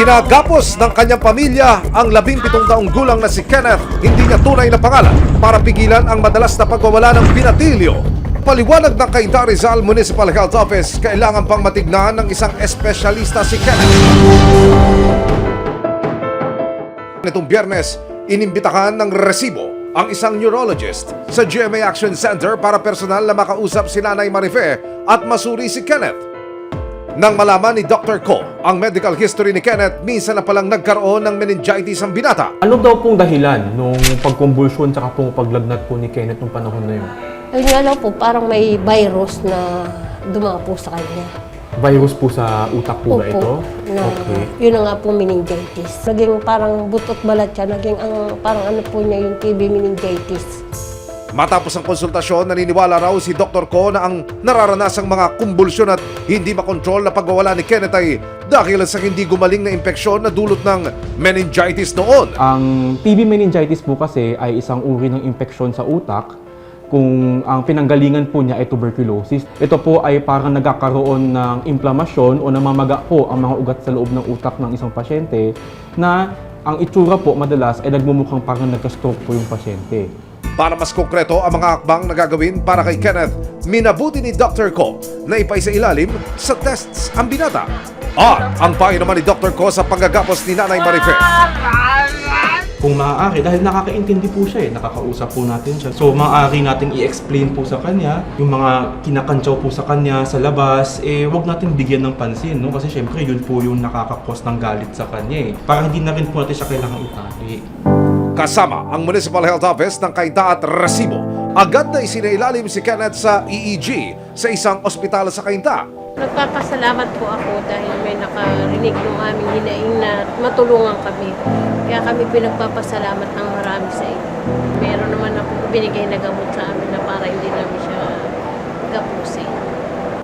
Ginagapos ng kanyang pamilya ang 17 taong gulang na si Kenneth, hindi niya tunay na pangalan, para pigilan ang madalas na pagwawala ng binatilyo. Paliwanag ng Cainta Rizal Municipal Health Office, kailangan pang matignan ng isang espesyalista si Kenneth. Nitong Biyernes, inimbitahan ng resibo ang isang neurologist sa GMA Action Center para personal na makausap si Nanay Marife at masuri si Kenneth. Nang malaman ni Dr. Ko ang medical history ni Kenneth, minsan na palang nagkaroon ng meningitis ang binata. Ano daw pong dahilan nung pagkumbulsyon tsaka pong paglagnat po ni Kenneth nung panahon na yun? Ayun nga lang po, parang may virus na dumapo sa kanya. Virus po sa utak po ba ito? Na, yun na nga po meningitis. Naging parang butot balat siya, naging parang ano po niya yung TB meningitis. Matapos ang konsultasyon, naniniwala raw si Dr. Ko na ang nararanasang mga kumbulsyon at hindi makontrol na pagwawala ni Kenneth ay dahil sa hindi gumaling na impeksyon na dulot ng meningitis noon. Ang TB meningitis po kasi ay isang uri ng impeksyon sa utak kung ang pinanggalingan po niya ay tuberculosis. Ito po ay parang nagkakaroon ng inflamasyon o namamaga po ang mga ugat sa loob ng utak ng isang pasyente na ang itsura po madalas ay nagmumukhang parang nagka-stroke po yung pasyente. Para mas konkreto ang mga akbang na gagawin para kay Kenneth, minabuti ni Dr. Ko na ipaisa-ilalim sa tests ang binata. At ang payo naman ni Dr. Ko sa panggagapos ni Nanay Marife. Kung maaari, dahil nakakaintindi po siya nakakausap po natin siya. So maaari nating i-explain po sa kanya, yung mga kinakantsaw po sa kanya sa labas, wag natin bigyan ng pansin, no? Kasi syempre yun po yung nakakakos ng galit sa kanya Para hindi na rin po natin siya kailangang itali. Kasama ang Municipal Health Office ng Cainta at Resibo, agad na isinailalim si Kenneth sa EEG sa isang ospital sa Cainta. Nagpapasalamat po ako dahil may nakarinig ng aming hinaing na matulungan kami. Kaya kami pinagpapasalamat ng marami sa inyo. Meron naman ako binigay na gamot sa amin na para hindi namin siya gapusin.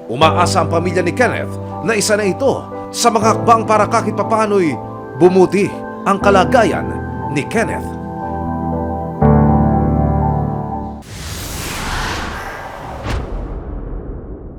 Umaasa ang pamilya ni Kenneth na isa na ito sa mga hakbang para kahit papano'y bumuti ang kalagayan ni Kenneth.